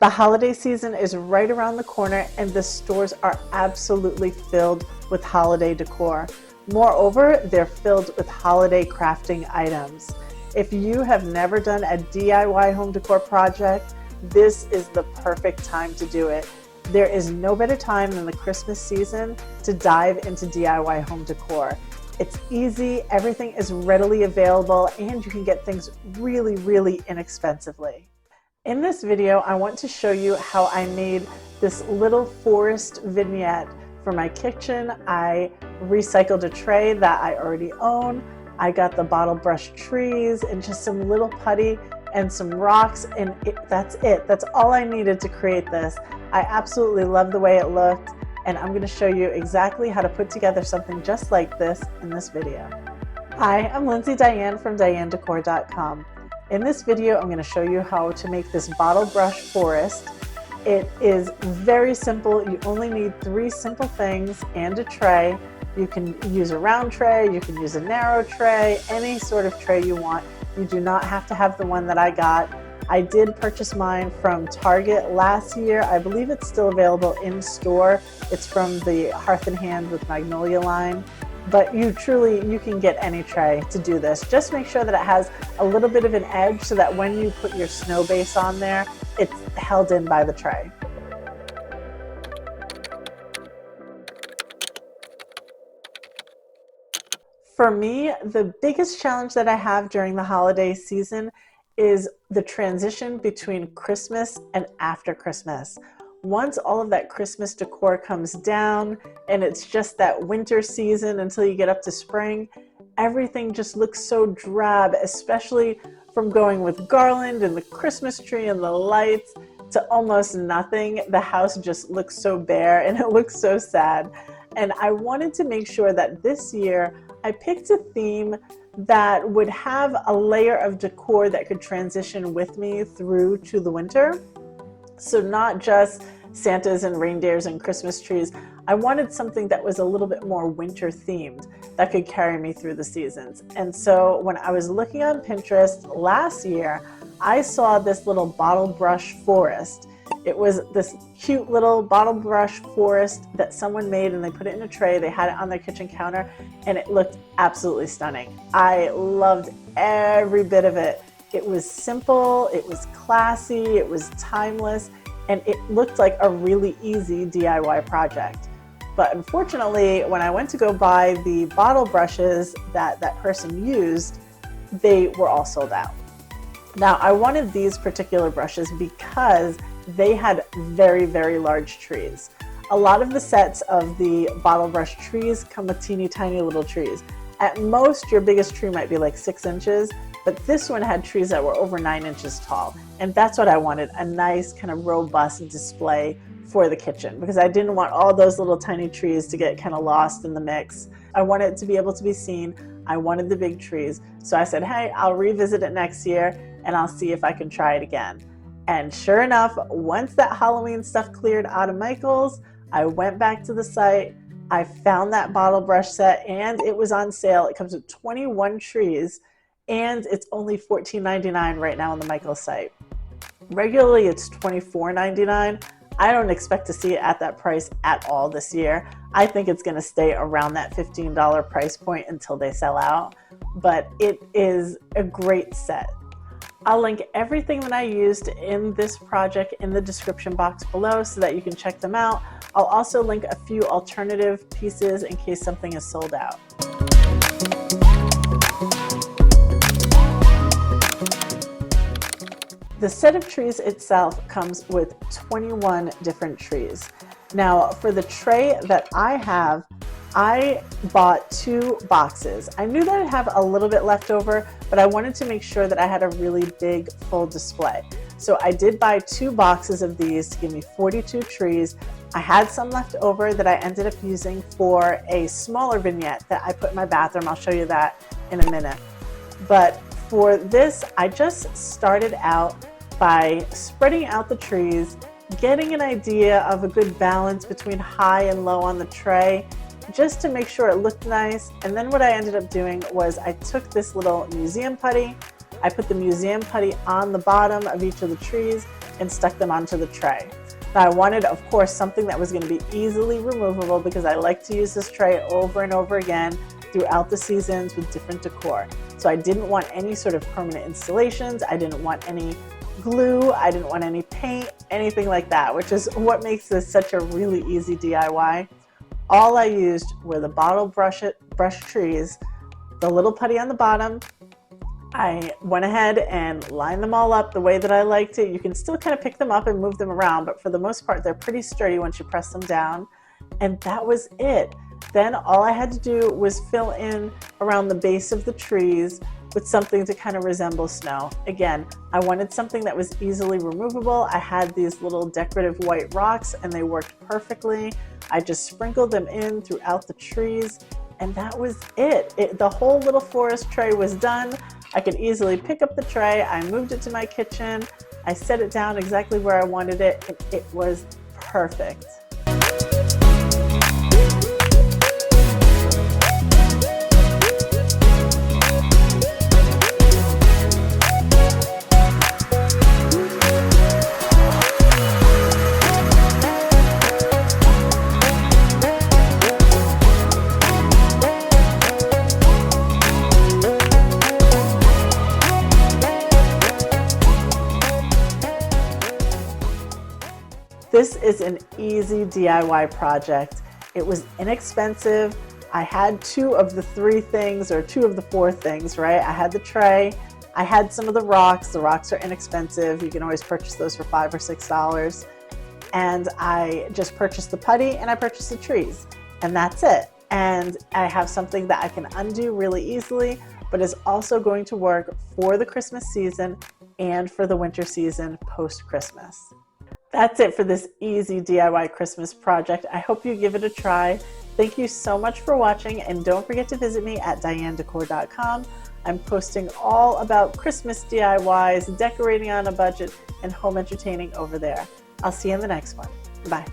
The holiday season is right around the corner and the stores are absolutely filled with holiday decor. Moreover, they're filled with holiday crafting items. If you have never done a DIY home decor project, this is the perfect time to do it. There is no better time than the Christmas season to dive into DIY home decor. It's easy, everything is readily available, and you can get things really, really inexpensively. In this video, I want to show you how I made this little forest vignette for my kitchen. I recycled a tray that I already own. I got the bottle brush trees and just some little putty and some rocks, and that's it. That's all I needed to create this. I absolutely love the way it looked, and I'm going to show you exactly how to put together something just like this in this video. Hi, I'm Lindsay Diane from DianeDecor.com. In this video, I'm going to show you how to make this bottle brush forest. It is very simple. You only need 3 simple things and a tray. You can use a round tray, you can use a narrow tray, any sort of tray you want. You do not have to have the one that I got. I did purchase mine from Target last year. I believe it's still available in store. It's from the Hearth and Hand with Magnolia line. But you can get any tray to do this. Just make sure that it has a little bit of an edge so that when you put your snow base on there, it's held in by the tray. For me, the biggest challenge that I have during the holiday season is the transition between Christmas and after Christmas. Once all of that Christmas decor comes down and it's just that winter season until you get up to spring, everything just looks so drab, especially from going with garland and the Christmas tree and the lights to almost nothing. The house just looks so bare and it looks so sad. And I wanted to make sure that this year I picked a theme that would have a layer of decor that could transition with me through to the winter. So not just Santas and reindeers and Christmas trees. I wanted something that was a little bit more winter themed that could carry me through the seasons. And so when I was looking on Pinterest last year, I saw this little bottle brush forest. It was this cute little bottle brush forest that someone made, and they put it in a tray. They had it on their kitchen counter and it looked absolutely stunning. I loved every bit of it. It was simple, it was classy, it was timeless, and it looked like a really easy DIY project. But unfortunately, when I went to go buy the bottle brushes that that person used, they were all sold out. Now, I wanted these particular brushes because they had very, very large trees. A lot of the sets of the bottle brush trees come with teeny tiny little trees. At most, your biggest tree might be like 6 inches, but this one had trees that were over 9 inches tall. And that's what I wanted, a nice kind of robust display for the kitchen, because I didn't want all those little tiny trees to get kind of lost in the mix. I wanted it to be able to be seen. I wanted the big trees. So I said, hey, I'll revisit it next year and I'll see if I can try it again. And sure enough, once that Halloween stuff cleared out of Michael's, I went back to the site. I found that bottle brush set and it was on sale. It comes with 21 trees and it's only $14.99 right now on the Michael's site. Regularly it's $24.99. I don't expect to see it at that price at all this year. I think it's going to stay around that $15 price point until they sell out, but it is a great set. I'll link everything that I used in this project in the description box below so that you can check them out. I'll also link a few alternative pieces in case something is sold out. The set of trees itself comes with 21 different trees. Now, for the tray that I have, I bought 2 boxes. I knew that I'd have a little bit left over, but I wanted to make sure that I had a really big full display. So I did buy 2 boxes of these to give me 42 trees. I had some left over that I ended up using for a smaller vignette that I put in my bathroom. I'll show you that in a minute. But for this, I just started out by spreading out the trees, getting an idea of a good balance between high and low on the tray, just to make sure it looked nice. And then what I ended up doing was I took this little museum putty, I put the museum putty on the bottom of each of the trees, and stuck them onto the tray. Now I wanted, of course, something that was going to be easily removable because I like to use this tray over and over again throughout the seasons with different decor. So I didn't want any sort of permanent installations. I didn't want any glue. I didn't want any paint, anything like that, which is what makes this such a really easy DIY. All I used were the bottle brush trees, the little putty on the bottom. I went ahead and lined them all up the way that I liked it. You can still kind of pick them up and move them around, but for the most part, they're pretty sturdy once you press them down. And that was it. Then all I had to do was fill in around the base of the trees with something to kind of resemble snow. Again, I wanted something that was easily removable. I had these little decorative white rocks and they worked perfectly. I just sprinkled them in throughout the trees and that was it. The whole little forest tray was done. I could easily pick up the tray. I moved it to my kitchen. I set it down exactly where I wanted it. It was perfect. This is an easy DIY project. It was inexpensive. I had two of the three things or two of the four things, right? I had the tray, I had some of the rocks. The rocks are inexpensive. You can always purchase those for $5 or $6. And I just purchased the putty and I purchased the trees and that's it. And I have something that I can undo really easily, but is also going to work for the Christmas season and for the winter season post-Christmas. That's it for this easy DIY Christmas project. I hope you give it a try. Thank you so much for watching and don't forget to visit me at dianedecor.com. I'm posting all about Christmas DIYs, decorating on a budget, and home entertaining over there. I'll see you in the next one. Bye.